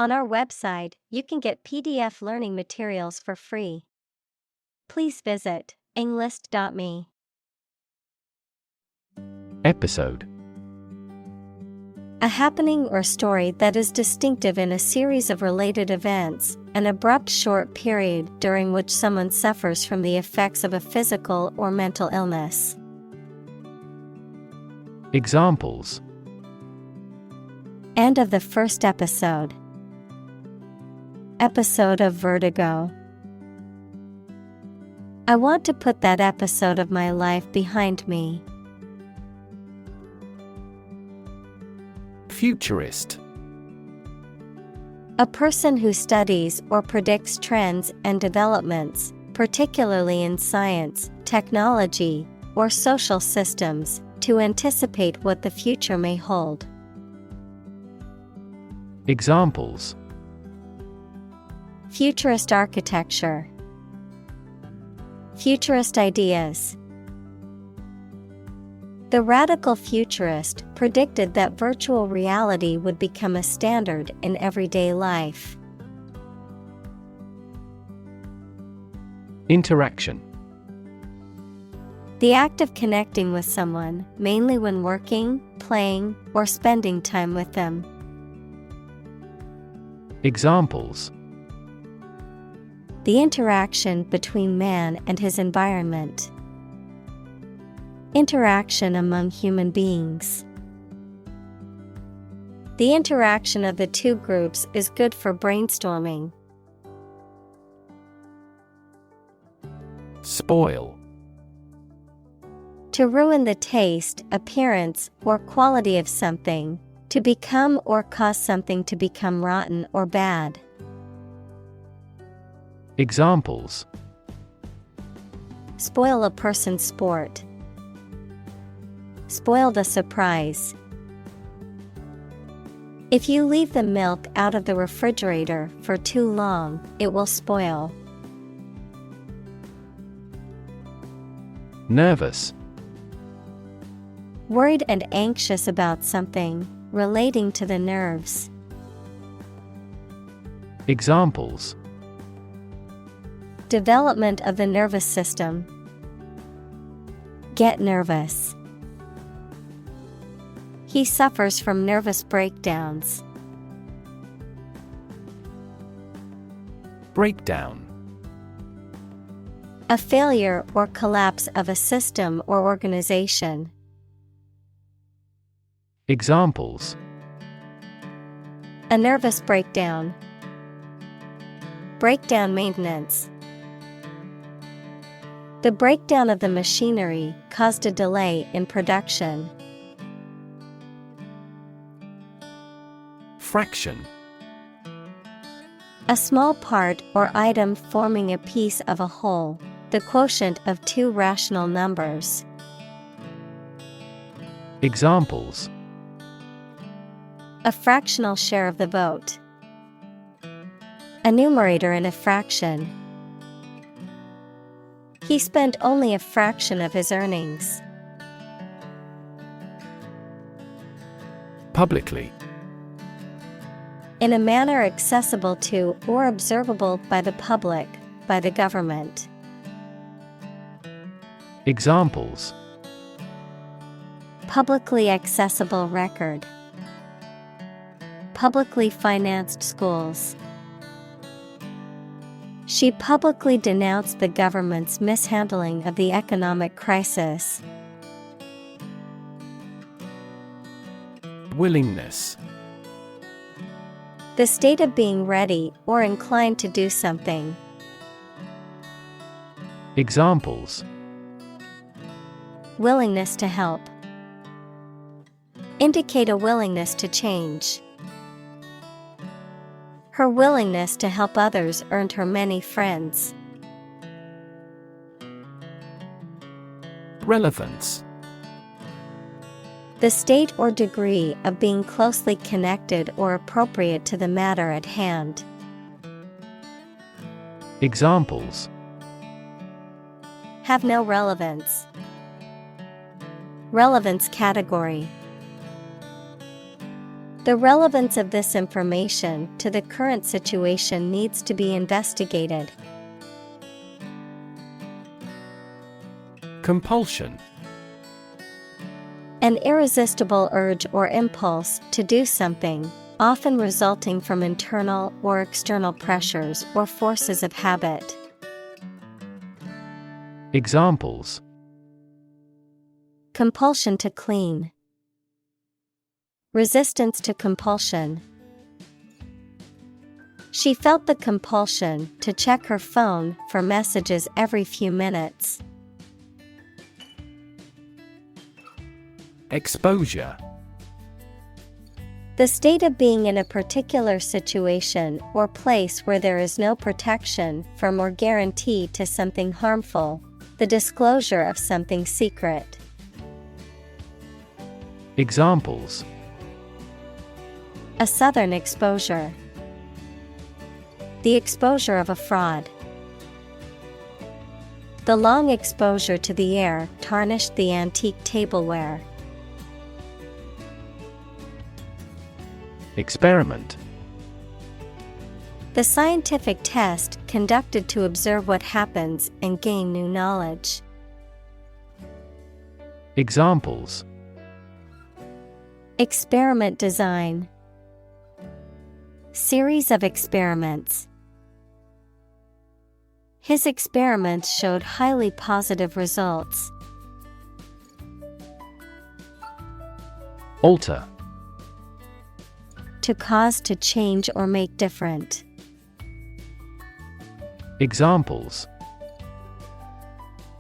On our website, you can get PDF learning materials for free. Please visit englist.me. Episode: A happening or story that is distinctive in a series of related events, an abrupt short period during which someone suffers from the effects of a physical or mental illness. Examples: End of the first episode. Episode of vertigo. I want to put that episode of my life behind me. Futurist: A person who studies or predicts trends and developments, particularly in science, technology, or social systems, to anticipate what the future may hold. Examples: Futurist architecture. Futurist ideas. The radical futurist predicted that virtual reality would become a standard in everyday life. Interaction: The act of connecting with someone, mainly when working, playing, or spending time with them. Examples: The interaction between man and his environment. Interaction among human beings. The interaction of the two groups is good for brainstorming. Spoil: To ruin the taste, appearance, or quality of something, to become or cause something to become rotten or bad. Examples: Spoil a person's sport. Spoil the surprise. If you leave the milk out of the refrigerator for too long, it will spoil. Nervous: Worried and anxious about something, relating to the nerves. Examples: Development of the nervous system. Get nervous. He suffers from nervous breakdowns. Breakdown: A failure or collapse of a system or organization. Examples: A nervous breakdown. Breakdown maintenance. The breakdown of the machinery caused a delay in production. Fraction: A small part or item forming a piece of a whole, the quotient of two rational numbers. Examples: A fractional share of the vote. A numerator in a fraction. He spent only a fraction of his earnings. Publicly: In a manner accessible to or observable by the public, by the government. Examples: Publicly accessible record. Publicly financed schools. She publicly denounced the government's mishandling of the economic crisis. Willingness: The state of being ready or inclined to do something. Examples: Willingness to help. Indicate a willingness to change. Her willingness to help others earned her many friends. Relevance: The state or degree of being closely connected or appropriate to the matter at hand. Examples: Have no relevance. Relevance category. The relevance of this information to the current situation needs to be investigated. Compulsion. An irresistible urge or impulse to do something, often resulting from internal or external pressures or forces of habit. Examples: compulsion to clean, resistance to compulsion. She felt the compulsion to check her phone for messages every few minutes. Exposure. The state of being in a particular situation or place where there is no protection from or guarantee to something harmful, the disclosure of something secret. Examples: a southern exposure, the exposure of a fraud. The long exposure to the air tarnished the antique tableware. Experiment. The scientific test conducted to observe what happens and gain new knowledge. Examples: experiment design, series of experiments. His experiments showed highly positive results. Alter. To cause to change or make different. Examples: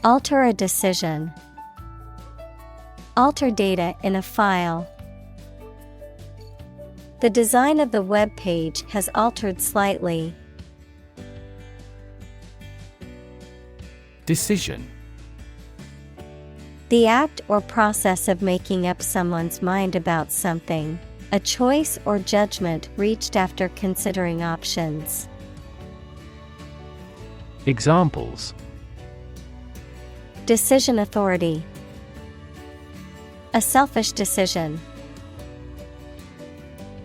alter a decision, alter data in a file. The design of the web page has altered slightly. Decision. The act or process of making up someone's mind about something, a choice or judgment reached after considering options. Examples: decision authority, a selfish decision.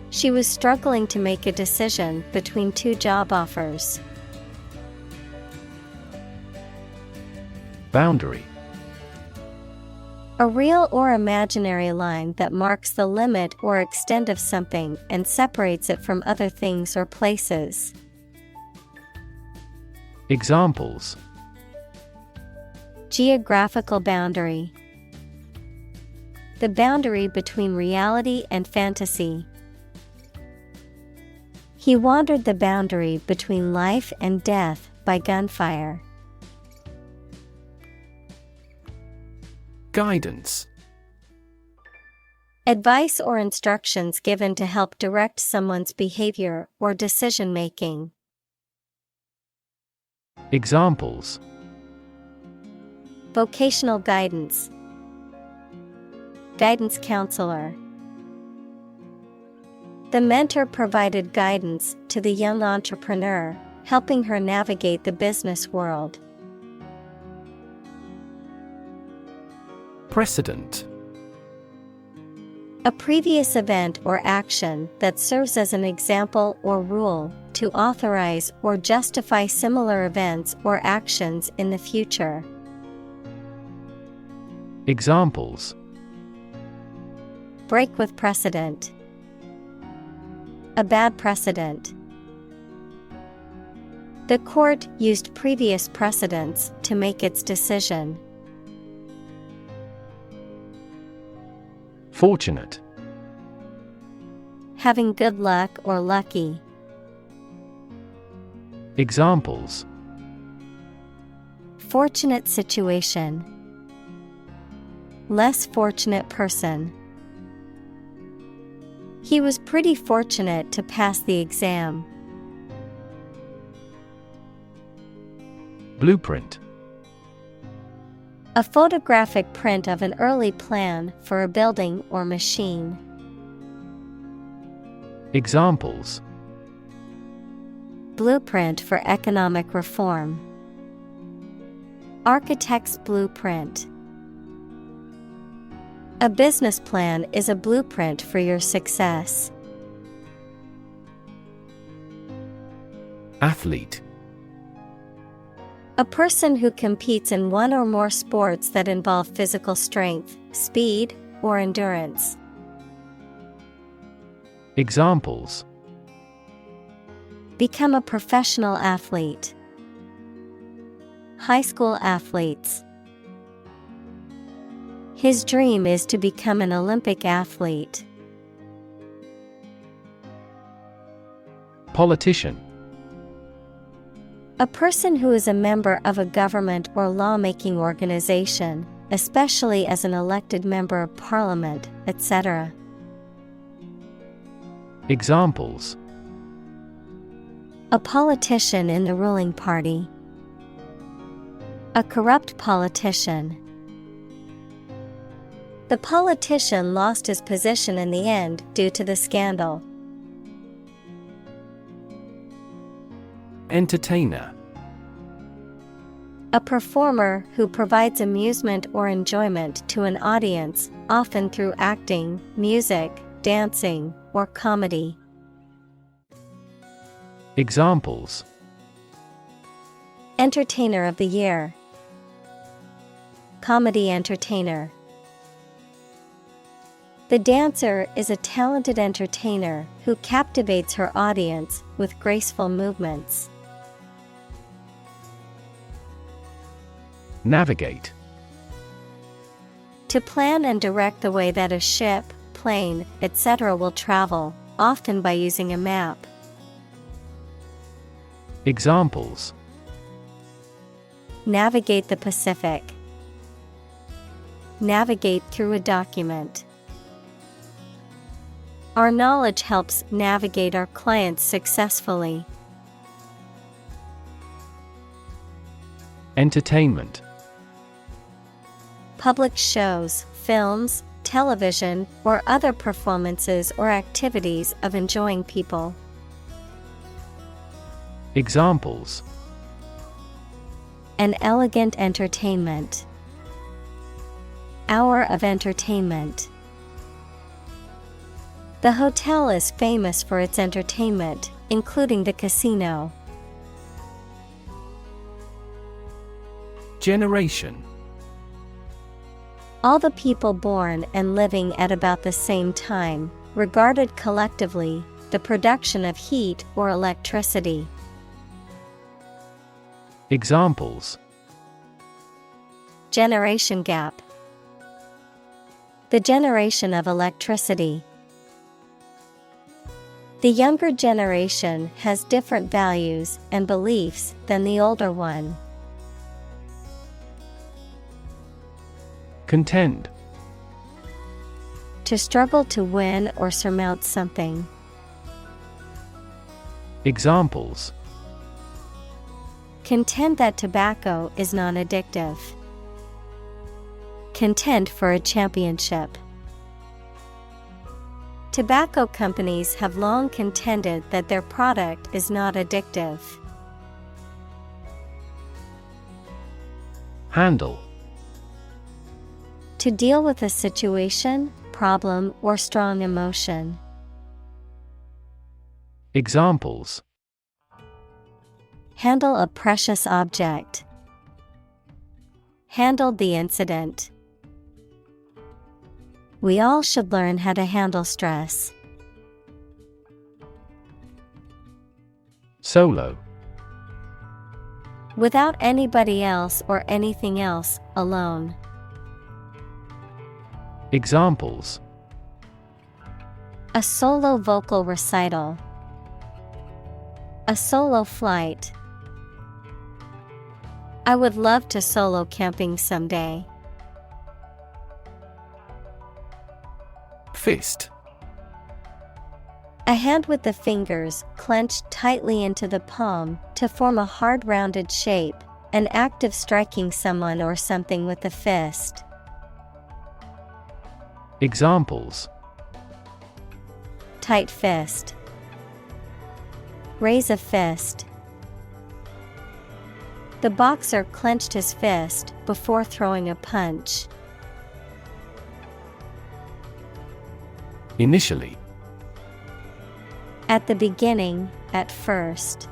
She was struggling to make a decision between two job offers. Boundary. A real or imaginary line that marks the limit or extent of something and separates it from other things or places. Examples: geographical boundary, the boundary between reality and fantasy. He wandered the boundary between life and death by gunfire. Guidance. Advice or instructions given to help direct someone's behavior or decision-making. Examples: vocational guidance, guidance counselor. The mentor provided guidance to the young entrepreneur, helping her navigate the business world. Precedent. A previous event or action that serves as an example or rule to authorize or justify similar events or actions in the future. Examples: break with precedent, a bad precedent. The court used previous precedents to make its decision. Fortunate. Having good luck or lucky. Examples: fortunate situation, less fortunate person. He was pretty fortunate to pass the exam. Blueprint. A photographic print of an early plan for a building or machine. Examples: blueprint for economic reform, architect's blueprint. A business plan is a blueprint for your success. Athlete. A person who competes in one or more sports that involve physical strength, speed, or endurance. Examples: Become a professional athlete. High school athletes. His dream is to become an Olympic athlete. Politician. A person who is a member of a government or lawmaking organization, especially as an elected member of parliament, etc. Examples: A politician in the ruling party. A corrupt politician. The politician lost his position in the end due to the scandal. Entertainer. A performer who provides amusement or enjoyment to an audience, often through acting, music, dancing, or comedy. Examples: Entertainer of the year. Comedy entertainer. The dancer is a talented entertainer who captivates her audience with graceful movements. Navigate. To plan and direct the way that a ship, plane, etc. will travel, often by using a map. Examples: Navigate the Pacific. Navigate through a document. Our knowledge helps navigate our clients successfully. Entertainment. Public shows, films, television, or other performances or activities of enjoying people. Examples: An elegant entertainment. Hour of entertainment. The hotel is famous for its entertainment, including the casino. Generation. All the people born and living at about the same time, regarded collectively, the production of heat or electricity. Examples: Generation gap. The generation of electricity. The younger generation has different values and beliefs than the older one. Contend. To struggle to win or surmount something. Examples: Contend that tobacco is non-addictive. Contend for a championship. Tobacco companies have long contended that their product is not addictive. Handle. To deal with a situation, problem, or strong emotion. Examples: Handle a precious object. Handled the incident. We all should learn how to handle stress. Solo. Without anybody else or anything else, alone. Examples: A solo vocal recital. A solo flight. I would love to solo camping someday. Fist. A hand with the fingers clenched tightly into the palm to form a hard rounded shape, an act of striking someone or something with a fist. Examples: Tight fist. Raise a fist. The boxer clenched his fist before throwing a punch. Initially. At the beginning, at first.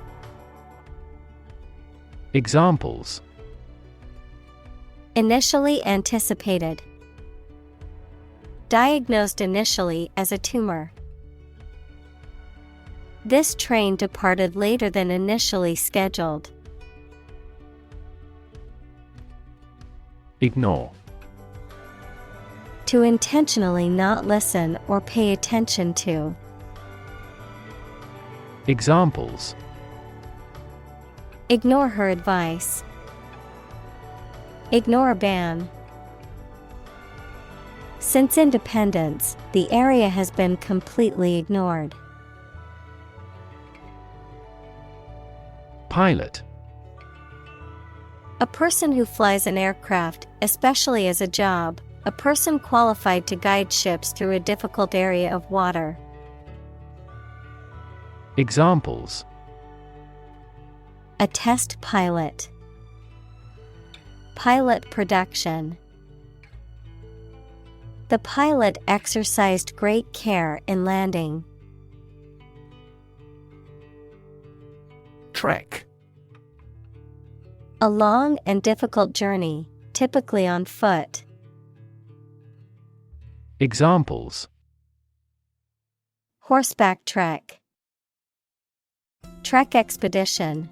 Examples: initially anticipated, diagnosed initially as a tumor. This train departed later than initially scheduled. Ignore. To intentionally not listen or pay attention to. Examples: ignore her advice. Ignore a ban. Since independence, the area has been completely ignored. Pilot. A person who flies an aircraft, especially as a job, a person qualified to guide ships through a difficult area of water. Examples: a test pilot. Pilot production. The pilot exercised great care in landing. Trek. A long and difficult journey, typically on foot. Examples: horseback trek. Trek expedition.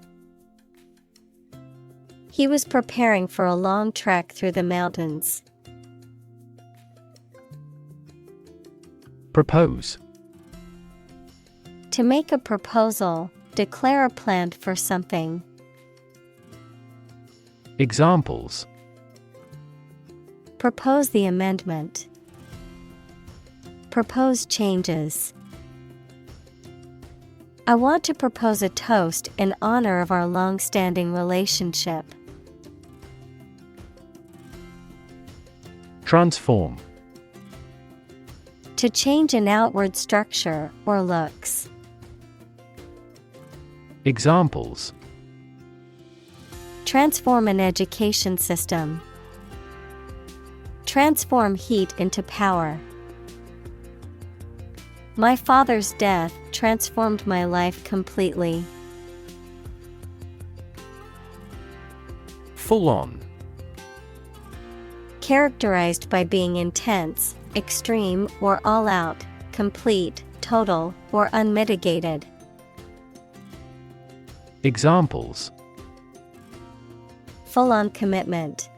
He was preparing for a long trek through the mountains. Propose. To make a proposal, declare a plan for something. Examples: propose the amendment. Propose changes. I want to propose a toast in honor of our long-standing relationship. Transform. To change an outward structure or looks. Examples: transform an education system. Transform heat into power. My father's death transformed my life completely. Full on. Characterized by being intense, extreme or all out, complete, total, or unmitigated. Examples: full-on commitment.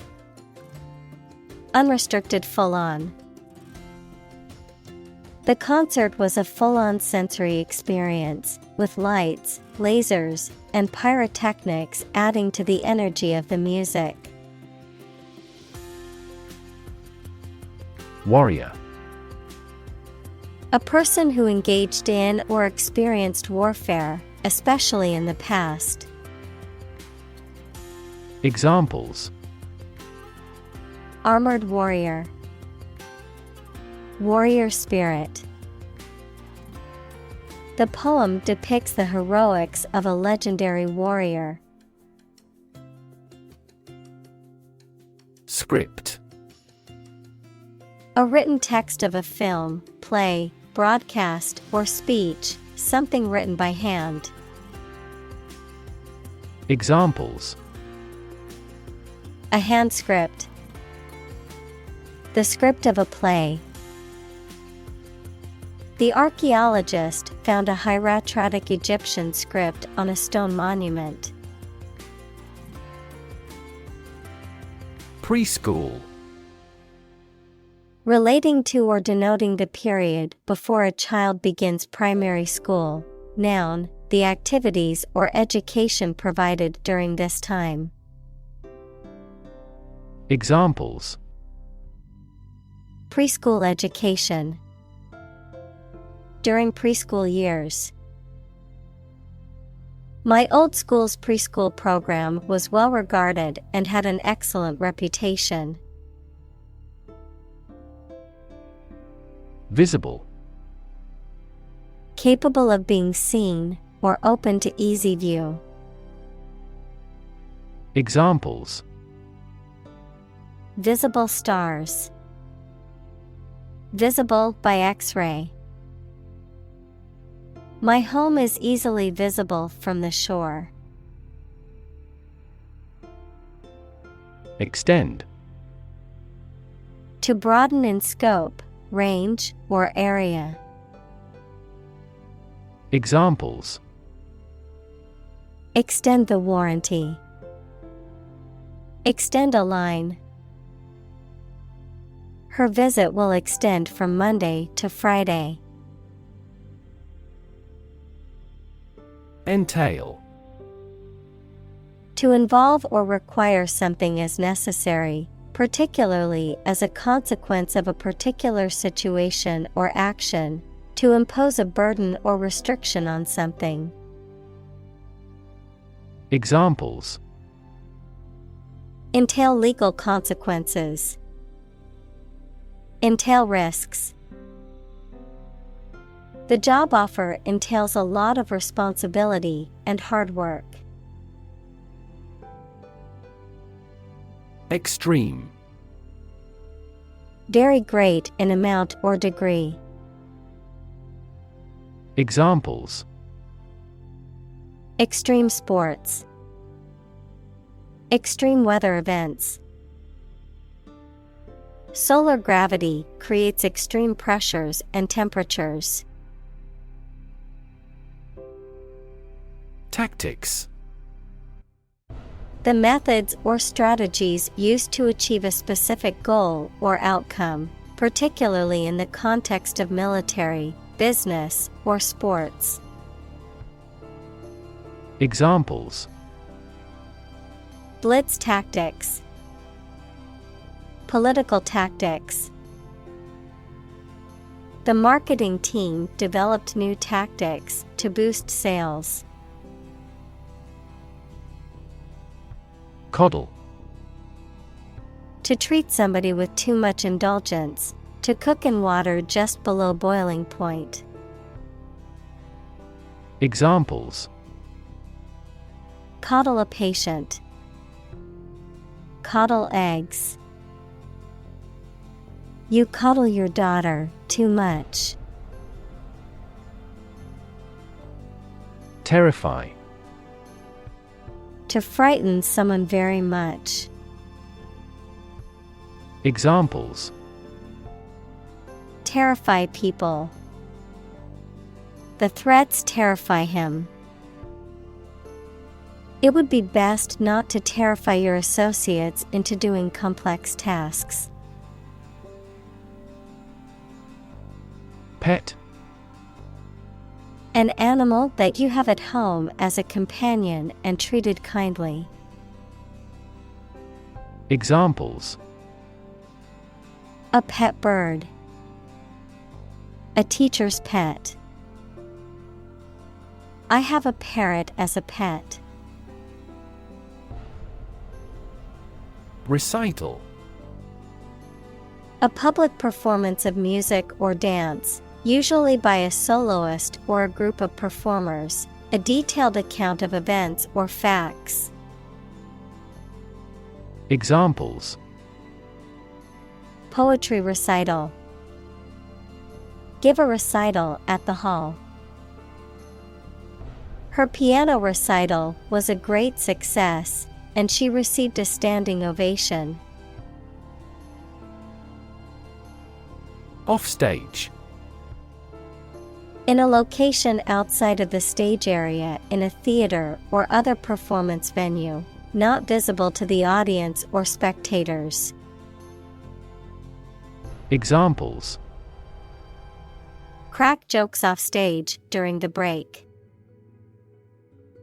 Unrestricted full-on. The concert was a full-on sensory experience, with lights, lasers, and pyrotechnics adding to the energy of the music. Warrior. A person who engaged in or experienced warfare, especially in the past. Examples: armored warrior. Warrior spirit. The poem depicts the heroics of a legendary warrior. Script. A written text of a film, play, broadcast, or speech, something written by hand. Examples: a hand script. The script of a play. The archaeologist found a hieratic Egyptian script on a stone monument. Preschool. Relating to or denoting the period before a child begins primary school. Noun, the activities or education provided during this time. Examples: preschool education. During preschool years. My old school's preschool program was well regarded and had an excellent reputation. Visible. Capable of being seen or open to easy view. Examples: visible stars. Visible by X-ray. My home is easily visible from the shore. Extend. To broaden in scope, range, or area. Examples: Extend the warranty. Extend a line. Her visit will extend from Monday to Friday. Entail. To involve or require something as necessary, particularly as a consequence of a particular situation or action, to impose a burden or restriction on something. Examples: Entail legal consequences. Entail risks. The job offer entails a lot of responsibility and hard work. Extreme. Very great in amount or degree. Examples: Extreme sports. Extreme weather events. Solar gravity creates extreme pressures and temperatures. Tactics. The methods or strategies used to achieve a specific goal or outcome, particularly in the context of military, business, or sports. Examples: Blitz tactics. Political tactics. The marketing team developed new tactics to boost sales. Coddle. To treat somebody with too much indulgence, to cook in water just below boiling point. Examples: Coddle a patient. Coddle eggs. You coddle your daughter too much. Terrify. To frighten someone very much. Examples: Terrify people. The threats terrify him. It would be best not to terrify your associates into doing complex tasks. Pet. An animal that you have at home as a companion and treated kindly. Examples: A pet bird. A teacher's pet. I have a parrot as a pet. Recital. A public performance of music or dance, usually by a soloist or a group of performers, a detailed account of events or facts. Examples: Poetry recital. Give a recital at the hall. Her piano recital was a great success, and she received a standing ovation. Offstage. In a location outside of the stage area in a theater or other performance venue, not visible to the audience or spectators. Examples: Crack jokes off stage during the break.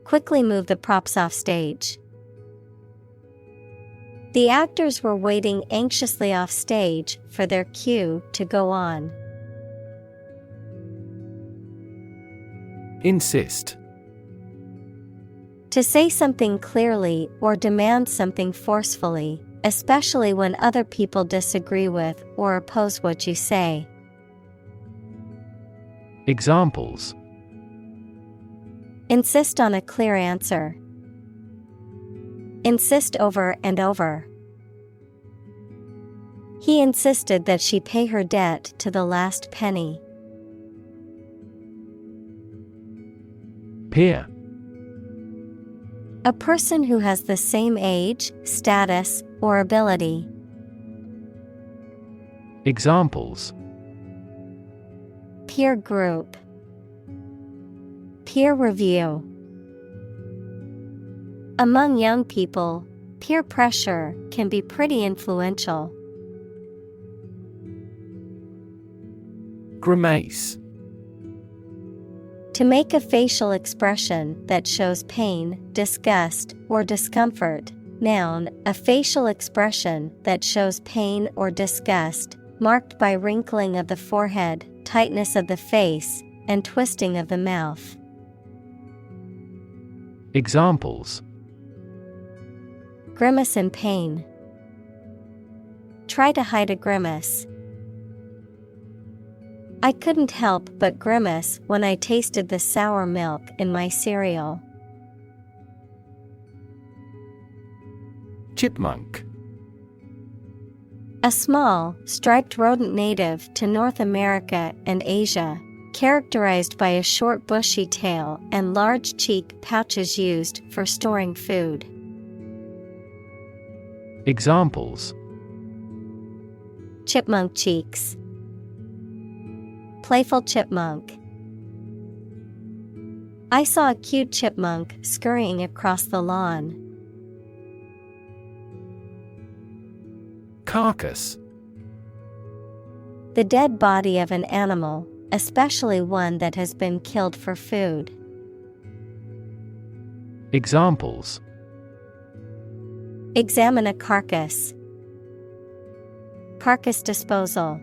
Quickly move the props off stage. The actors were waiting anxiously off stage for their cue to go on. Insist. To say something clearly or demand something forcefully, especially when other people disagree with or oppose what you say. Examples: Insist on a clear answer. Insist over and over. He insisted that she pay her debt to the last penny. Peer. A person who has the same age, status, or ability. Examples: Peer group. Peer review. Among young people, peer pressure can be pretty influential. Grimace. To make a facial expression that shows pain, disgust, or discomfort. Noun, a facial expression that shows pain or disgust, marked by wrinkling of the forehead, tightness of the face, and twisting of the mouth. Examples: Grimace in pain. Try to hide a grimace. I couldn't help but grimace when I tasted the sour milk in my cereal. Chipmunk. A small, striped rodent native to North America and Asia, characterized by a short bushy tail and large cheek pouches used for storing food. Examples: Chipmunk cheeks. Playful chipmunk. I saw a cute chipmunk scurrying across the lawn. Carcass. The dead body of an animal, especially one that has been killed for food. Examples: Examine a carcass. Carcass disposal.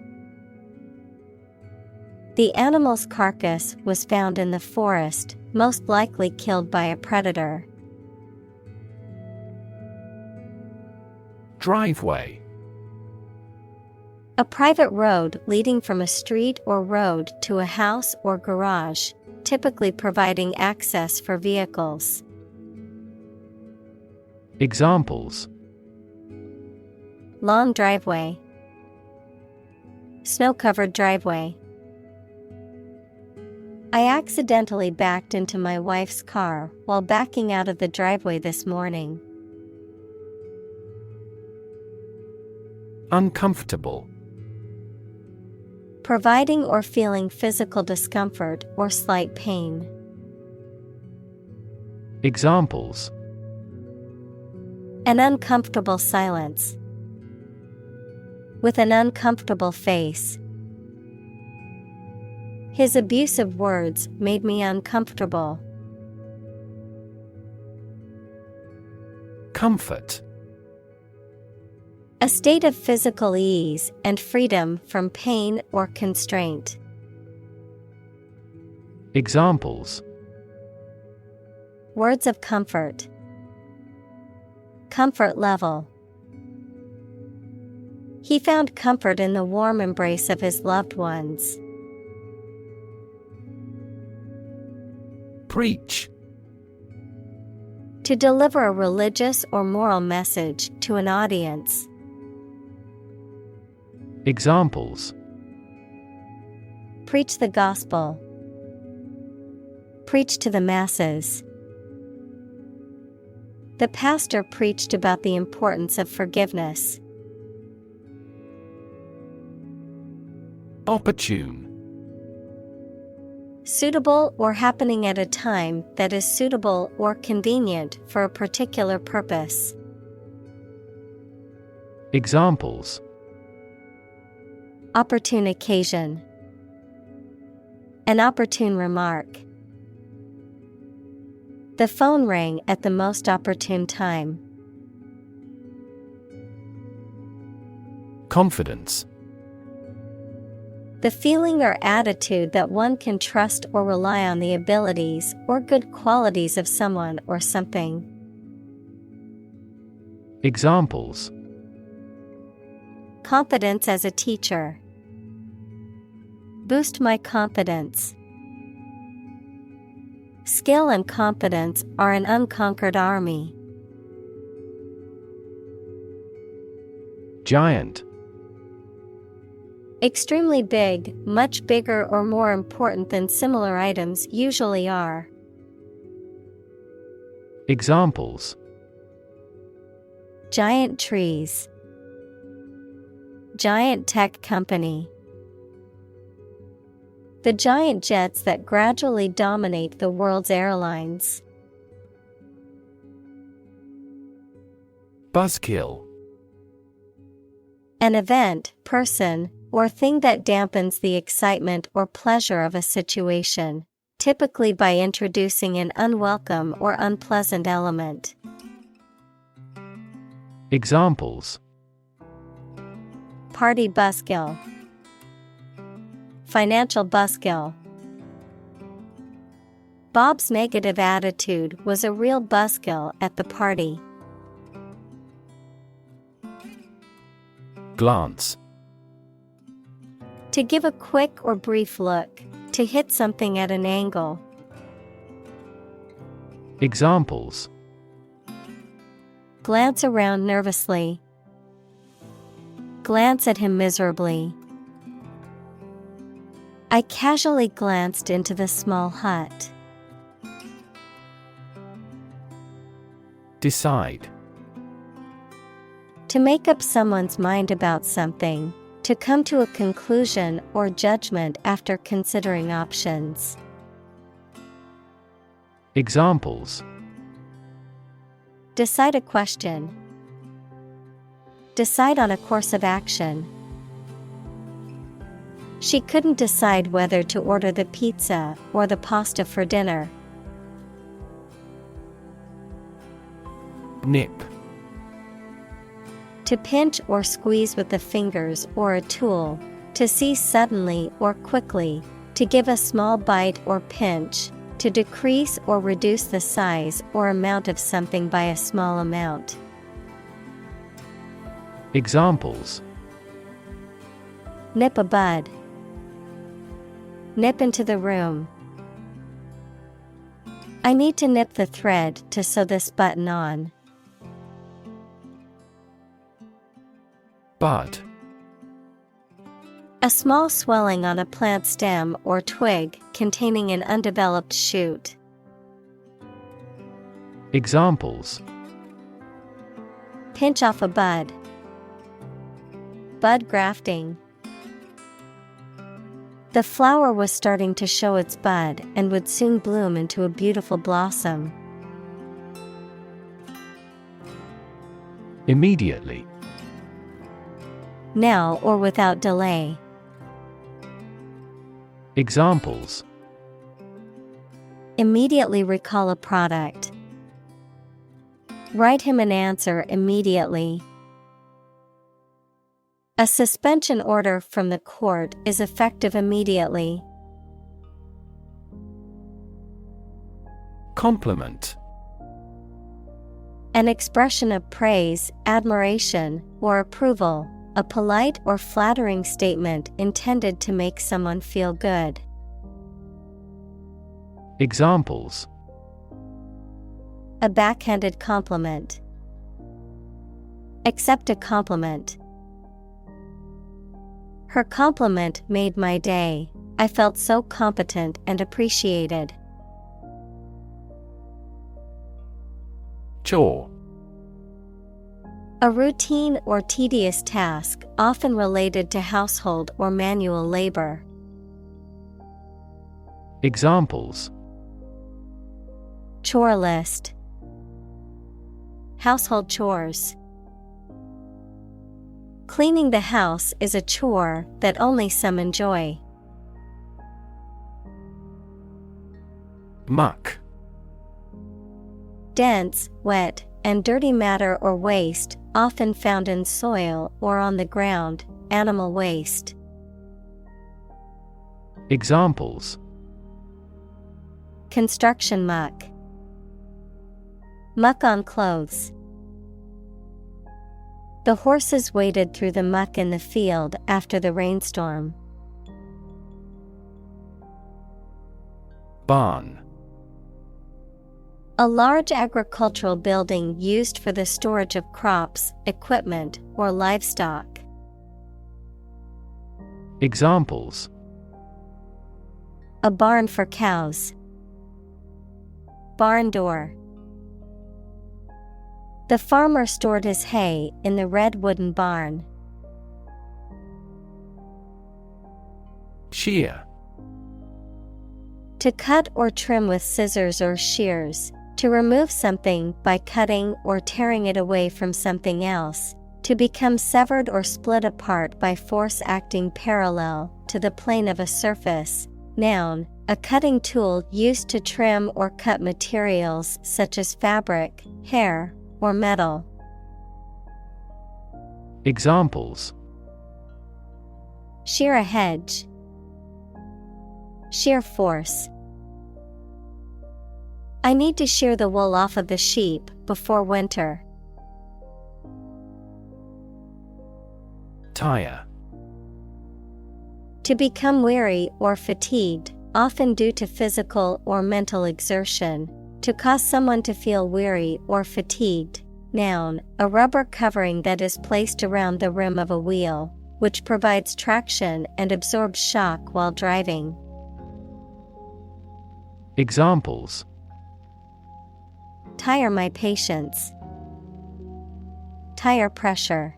The animal's carcass was found in the forest, most likely killed by a predator. Driveway. A private road leading from a street or road to a house or garage, typically providing access for vehicles. Examples: Long driveway. Snow-covered driveway. I accidentally backed into my wife's car while backing out of the driveway this morning. Uncomfortable. Providing or feeling physical discomfort or slight pain. Examples: An uncomfortable silence. With an uncomfortable face. His abusive words made me uncomfortable. Comfort. A state of physical ease and freedom from pain or constraint. Examples: Words of comfort. Comfort level. He found comfort in the warm embrace of his loved ones. Preach. To deliver a religious or moral message to an audience. Examples: Preach the gospel. Preach to the masses. The pastor preached about the importance of forgiveness. Opportune. Suitable or happening at a time that is suitable or convenient for a particular purpose. Examples: Opportune occasion. An opportune remark. The phone rang at the most opportune time. Confidence. The feeling or attitude that one can trust or rely on the abilities or good qualities of someone or something. Examples: Confidence as a teacher. Boost my confidence. Skill and confidence are an unconquered army. Giant. Extremely big, much bigger or more important than similar items usually are. Examples: giant trees, giant tech company. The giant jets that gradually dominate the world's airlines. Buzzkill. An event, person, or thing that dampens the excitement or pleasure of a situation, typically by introducing an unwelcome or unpleasant element. Examples: Party buskill, financial buskill. Bob's negative attitude was a real buskill at the party. Glance. To give a quick or brief look, to hit something at an angle. Examples: Glance around nervously. Glance at him miserably. I casually glanced into the small hut. Decide. To make up someone's mind about something, to come to a conclusion or judgment after considering options. Examples: Decide a question. Decide on a course of action. She couldn't decide whether to order the pizza or the pasta for dinner. Nip. To pinch or squeeze with the fingers or a tool, to seize suddenly or quickly, to give a small bite or pinch, to decrease or reduce the size or amount of something by a small amount. Examples: Nip a bud. Nip into the room. I need to nip the thread to sew this button on. Bud. A small swelling on a plant stem or twig containing an undeveloped shoot. Examples: Pinch off a bud. Bud grafting. The flower was starting to show its bud and would soon bloom into a beautiful blossom. Immediately. Now or without delay. Examples: Immediately recall a product. Write him an answer immediately. A suspension order from the court is effective immediately. Compliment. An expression of praise, admiration, or approval, a polite or flattering statement intended to make someone feel good. Examples: A backhanded compliment. Accept a compliment. Her compliment made my day. I felt so competent and appreciated. Chore. A routine or tedious task, often related to household or manual labor. Examples: Chore list. Household chores. Cleaning the house is a chore that only some enjoy. Muck. Dense, wet, and dirty matter or waste, often found in soil or on the ground, animal waste. Examples: Construction muck. Muck on clothes. The horses waded through the muck in the field after the rainstorm. Barn. A large agricultural building used for the storage of crops, equipment, or livestock. Examples: A barn for cows. Barn door. The farmer stored his hay in the red wooden barn. Shear. To cut or trim with scissors or shears. To remove something by cutting or tearing it away from something else. To become severed or split apart by force acting parallel to the plane of a surface. Noun, a cutting tool used to trim or cut materials such as fabric, hair, or metal. Examples: shear a hedge. Shear force. I need to shear the wool off of the sheep before winter. Tire. To become weary or fatigued, often due to physical or mental exertion. To cause someone to feel weary or fatigued. Noun, a rubber covering that is placed around the rim of a wheel, which provides traction and absorbs shock while driving. Examples: tire my patience. Tire pressure.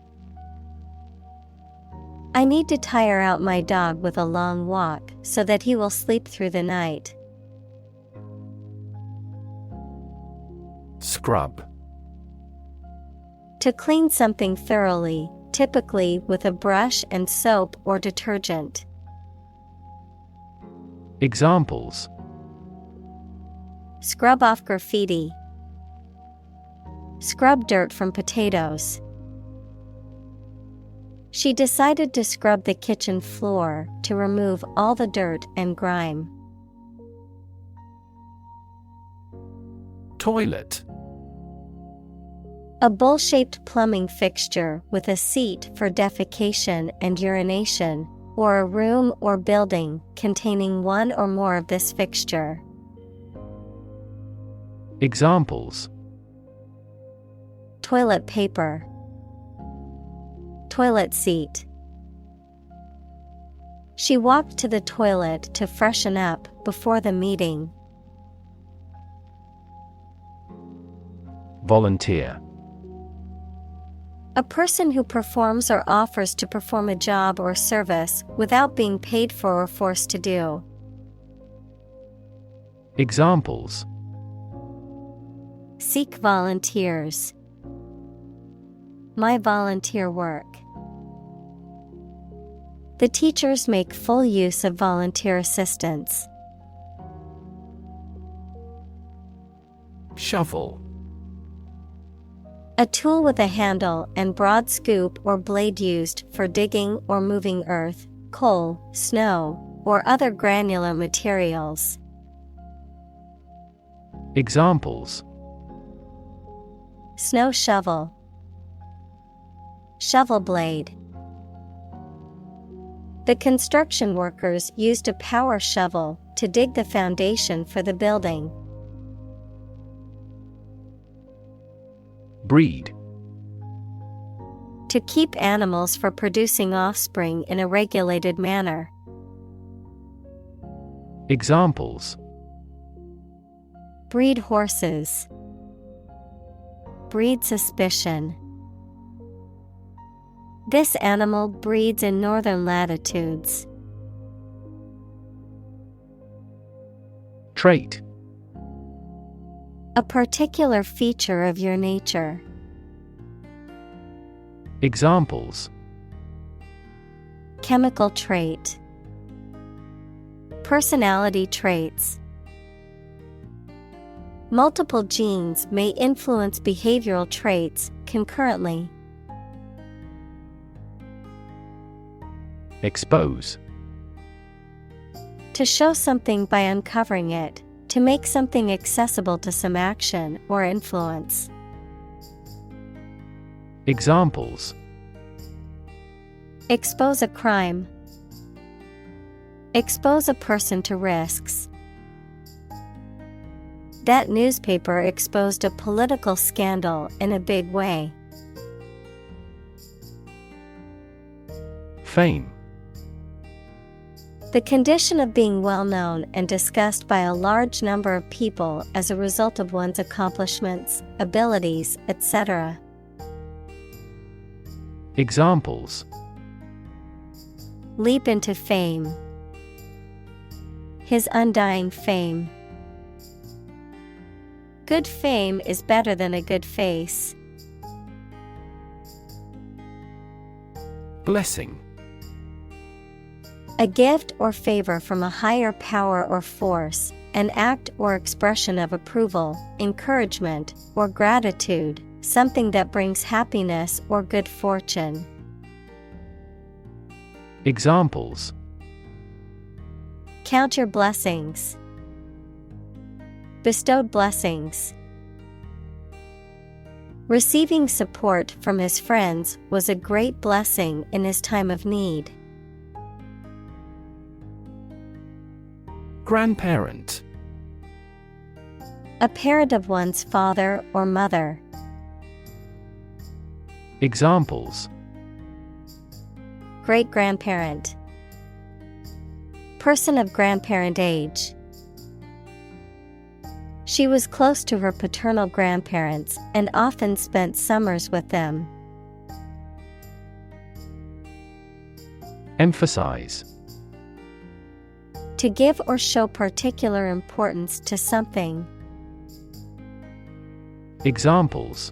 I need to tire out my dog with a long walk so that he will sleep through the night. Scrub. To clean something thoroughly, typically with a brush and soap or detergent. Examples: scrub off graffiti. Scrub dirt from potatoes. She decided to scrub the kitchen floor to remove all the dirt and grime. Toilet. A bowl-shaped plumbing fixture with a seat for defecation and urination, or a room or building containing one or more of this fixture. Examples: toilet paper. Toilet seat. She walked to the toilet to freshen up before the meeting. Volunteer. A person who performs or offers to perform a job or service without being paid for or forced to do. Examples: seek volunteers. My volunteer work. The teachers make full use of volunteer assistance. Shovel. A tool with a handle and broad scoop or blade used for digging or moving earth, coal, snow, or other granular materials. Examples: snow shovel. Shovel blade. The construction workers used a power shovel to dig the foundation for the building. Breed. To keep animals for producing offspring in a regulated manner. Examples: breed horses. Breed suspicion. This animal breeds in northern latitudes. Trait. A particular feature of your nature. Examples: chemical trait. Personality traits. Multiple genes may influence behavioral traits concurrently. Expose. To show something by uncovering it, to make something accessible to some action or influence. Examples: expose a crime. Expose a person to risks. That newspaper exposed a political scandal in a big way. Fame. The condition of being well known and discussed by a large number of people as a result of one's accomplishments, abilities, etc. Examples: Leap into fame. His undying fame. Good fame is better than a good face. Blessing. A gift or favor from a higher power or force, an act or expression of approval, encouragement, or gratitude, something that brings happiness or good fortune. Examples: Count your blessings. Bestowed blessings. Receiving support from his friends was a great blessing in his time of need. Grandparent. A parent of one's father or mother. Examples: Great-grandparent. Person of grandparent age. She was close to her paternal grandparents and often spent summers with them. Emphasize. To give or show particular importance to something. Examples: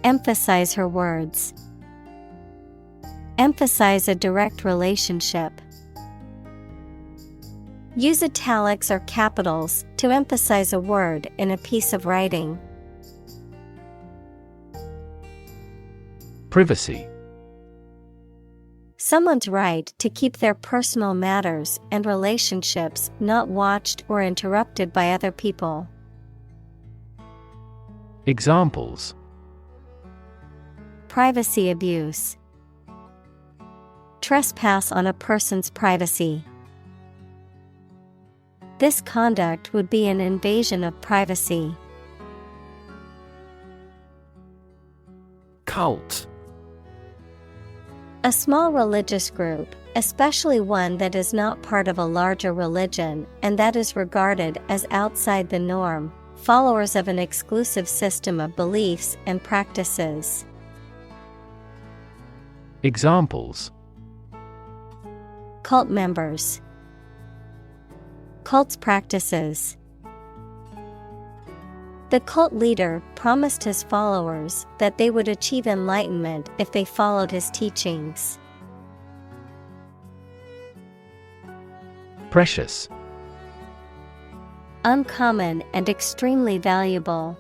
Emphasize her words. Emphasize a direct relationship. Use italics or capitals to emphasize a word in a piece of writing. Privacy. Someone's right to keep their personal matters and relationships not watched or interrupted by other people. Examples: Privacy abuse. Trespass on a person's privacy. This conduct would be an invasion of privacy. Cult. A small religious group, especially one that is not part of a larger religion and that is regarded as outside the norm, followers of an exclusive system of beliefs and practices. Examples: Cult members. Cult's practices. The cult leader promised his followers that they would achieve enlightenment if they followed his teachings. Precious. Uncommon and extremely valuable.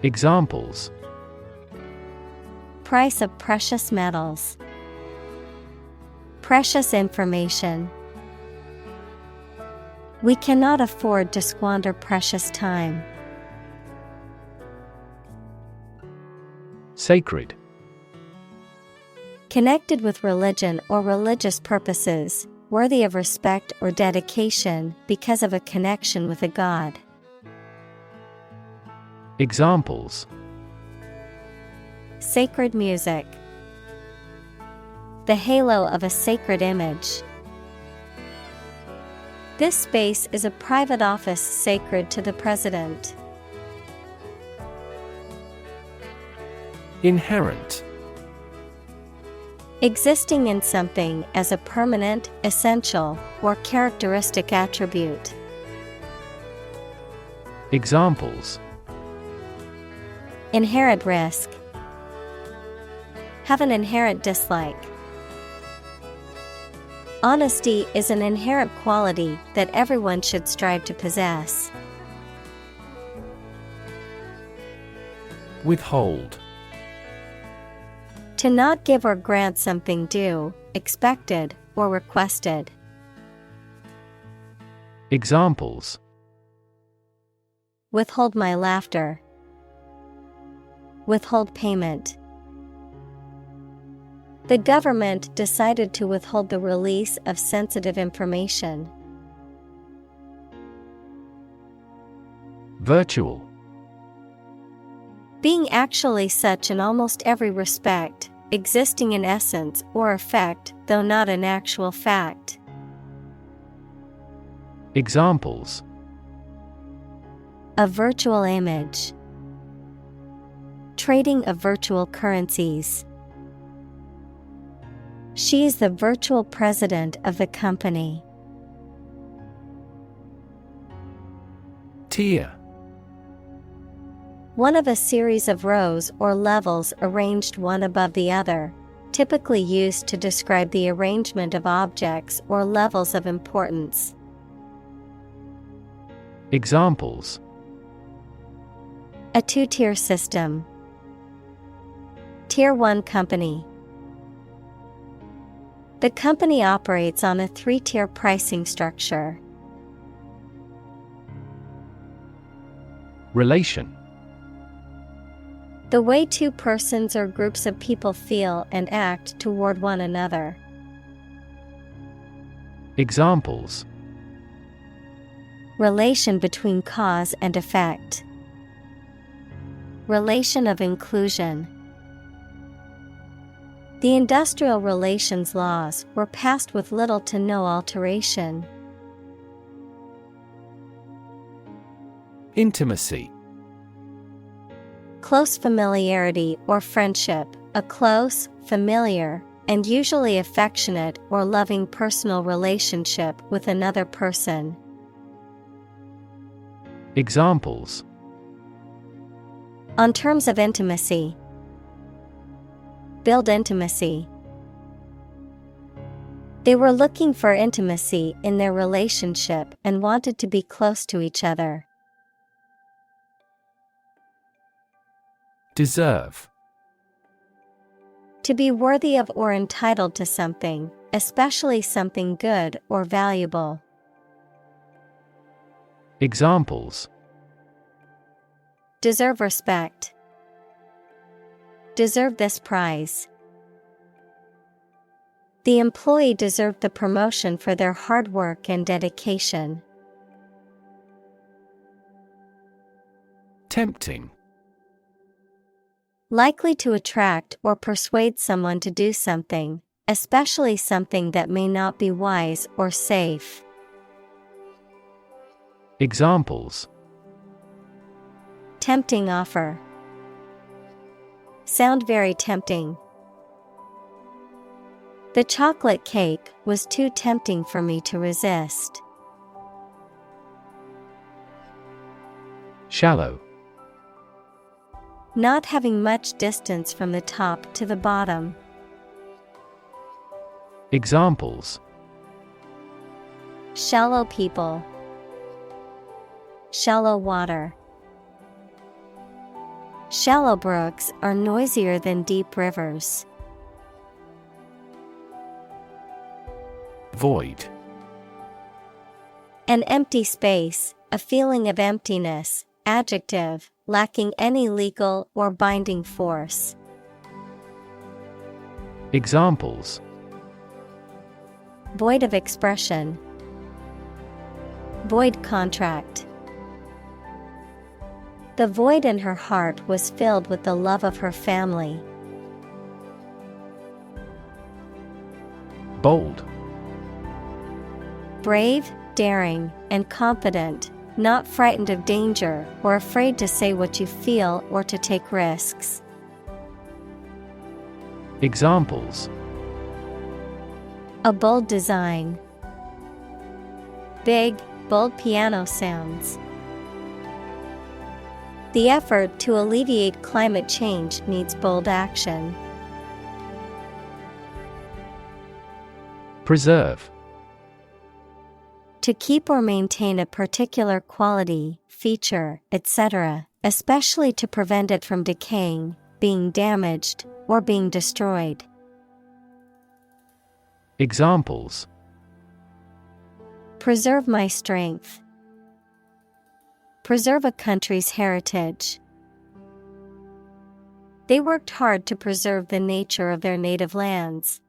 Examples: Price of precious metals. Precious information. We cannot afford to squander precious time. Sacred. Connected with religion or religious purposes, worthy of respect or dedication because of a connection with a god. Examples: Sacred music. The halo of a sacred image. This space is a private office sacred to the president. Inherent. Existing in something as a permanent, essential, or characteristic attribute. Examples: Inherent risk. Have an inherent dislike. Honesty is an inherent quality that everyone should strive to possess. Withhold. To not give or grant something due, expected, or requested. Examples: Withhold my laughter. Withhold payment. The government decided to withhold the release of sensitive information. Virtual. Being actually such in almost every respect, existing in essence or effect, though not an actual fact. Examples: A virtual image. Trading of virtual currencies. She is the virtual president of the company. Tier. One of a series of rows or levels arranged one above the other, typically used to describe the arrangement of objects or levels of importance. Examples: A two-tier system. Tier 1 company. The company operates on a 3-tier pricing structure. Relation. The way two persons or groups of people feel and act toward one another. Examples: Relation between cause and effect. Relation of inclusion. The industrial relations laws were passed with little to no alteration. Intimacy. Close familiarity or friendship, a close, familiar, and usually affectionate or loving personal relationship with another person. Examples: On terms of intimacy. Build intimacy. They were looking for intimacy in their relationship and wanted to be close to each other. Deserve. To be worthy of or entitled to something, especially something good or valuable. Examples: Deserve respect. Deserve this prize. The employee deserved the promotion for their hard work and dedication. Tempting. Likely to attract or persuade someone to do something, especially something that may not be wise or safe. Examples: Tempting offer. Sound very tempting. The chocolate cake was too tempting for me to resist. Shallow. Not having much distance from the top to the bottom. Examples: Shallow people. Shallow water. Shallow brooks are noisier than deep rivers. Void. An empty space, a feeling of emptiness, adjective, lacking any legal or binding force. Examples: Void of expression. Void contract. The void in her heart was filled with the love of her family. Bold. Brave, daring, and confident, not frightened of danger or afraid to say what you feel or to take risks. Examples: A bold design. Big, bold piano sounds. The effort to alleviate climate change needs bold action. Preserve. To keep or maintain a particular quality, feature, etc., especially to prevent it from decaying, being damaged, or being destroyed. Examples: Preserve my strength. Preserve a country's heritage. They worked hard to preserve the nature of their native lands.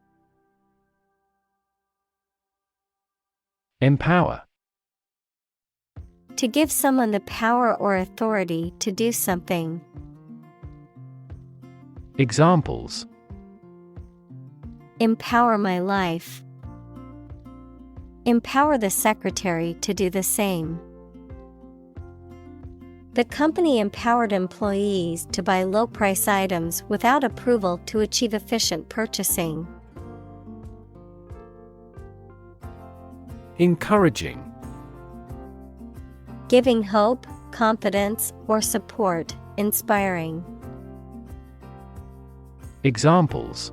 Empower. To give someone the power or authority to do something. Examples: Empower my life. Empower the secretary to do the same. The company empowered employees to buy low-price items without approval to achieve efficient purchasing. Encouraging. Giving hope, confidence, or support, inspiring. Examples: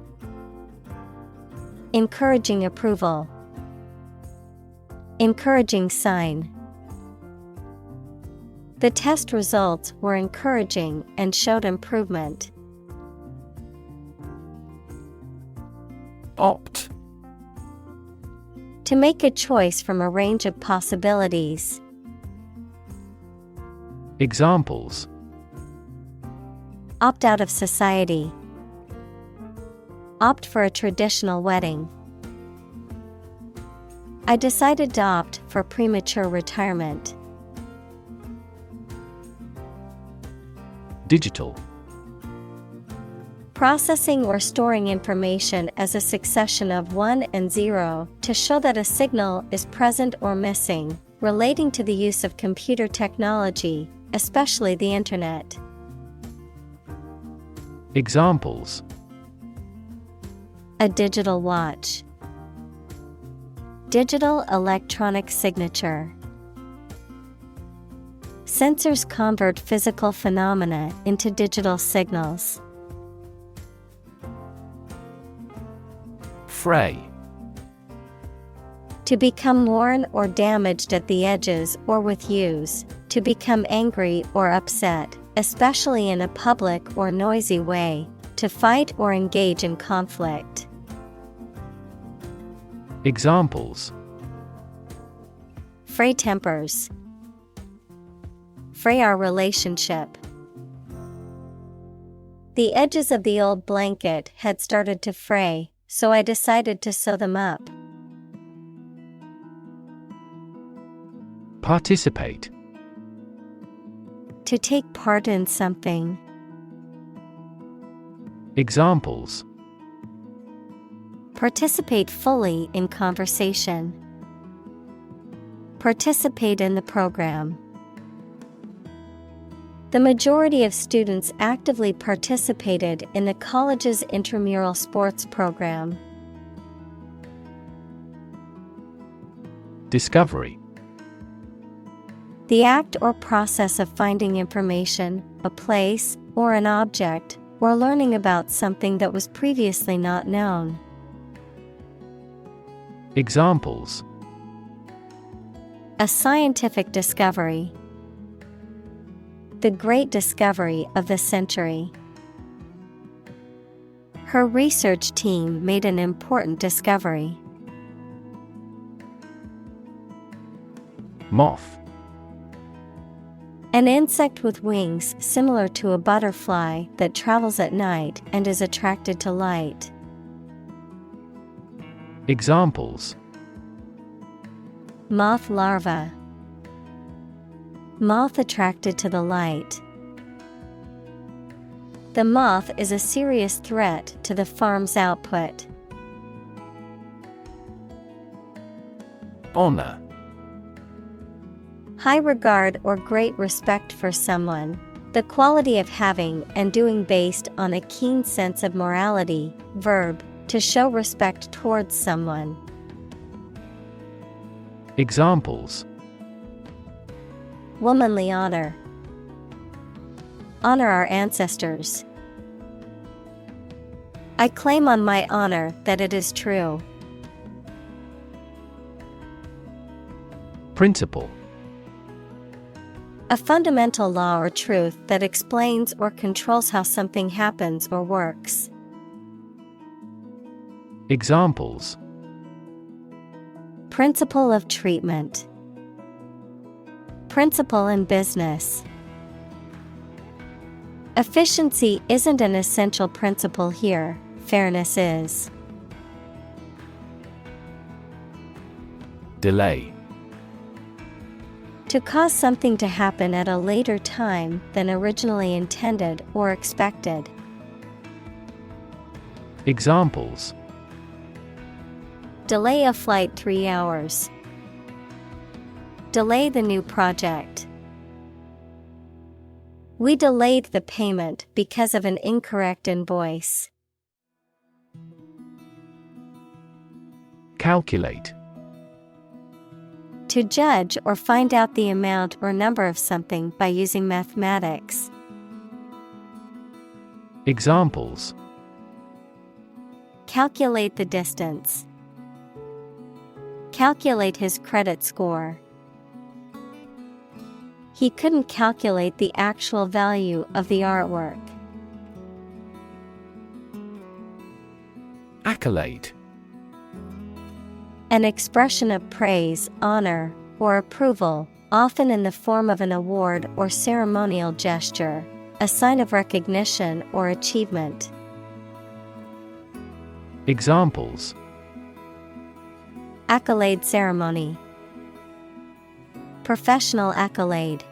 Encouraging approval. Encouraging sign. The test results were encouraging and showed improvement. Opt. To make a choice from a range of possibilities. Examples: Opt out of society. Opt for a traditional wedding. I decided to opt for premature retirement. Digital. Processing or storing information as a succession of 1 and 0 to show that a signal is present or missing, relating to the use of computer technology, especially the Internet. Examples: A digital watch. Digital electronic signature. Sensors convert physical phenomena into digital signals. Fray. To become worn or damaged at the edges or with use, to become angry or upset, especially in a public or noisy way, to fight or engage in conflict. Examples: Fray tempers. Fray our relationship. The edges of the old blanket had started to fray, so I decided to sew them up. Participate. To take part in something. Examples: Participate fully in conversation. Participate in the program. The majority of students actively participated in the college's intramural sports program. Discovery. The act or process of finding information, a place, or an object, or learning about something that was previously not known. Examples: A scientific discovery. The great discovery of the century. Her research team made an important discovery. Moth. An insect with wings similar to a butterfly that travels at night and is attracted to light. Examples: Moth larva. Moth attracted to the light. The moth is a serious threat to the farm's output. Honor. High regard or great respect for someone. The quality of having and doing based on a keen sense of morality. Verb, to show respect towards someone. Examples: Womanly honor. Honor our ancestors. I claim on my honor that it is true. Principle. A fundamental law or truth that explains or controls how something happens or works. Examples: Principle of treatment. Principle in business. Efficiency isn't an essential principle here, fairness is. Delay. To cause something to happen at a later time than originally intended or expected. Examples: Delay a flight 3 hours. Delay the new project. We delayed the payment because of an incorrect invoice. Calculate. To judge or find out the amount or number of something by using mathematics. Examples: Calculate the distance. Calculate his credit score. He couldn't calculate the actual value of the artwork. Accolade. An expression of praise, honor, or approval, often in the form of an award or ceremonial gesture, a sign of recognition or achievement. Examples: Accolade ceremony. Professional accolade.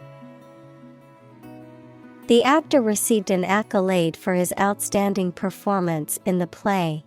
The actor received an accolade for his outstanding performance in the play.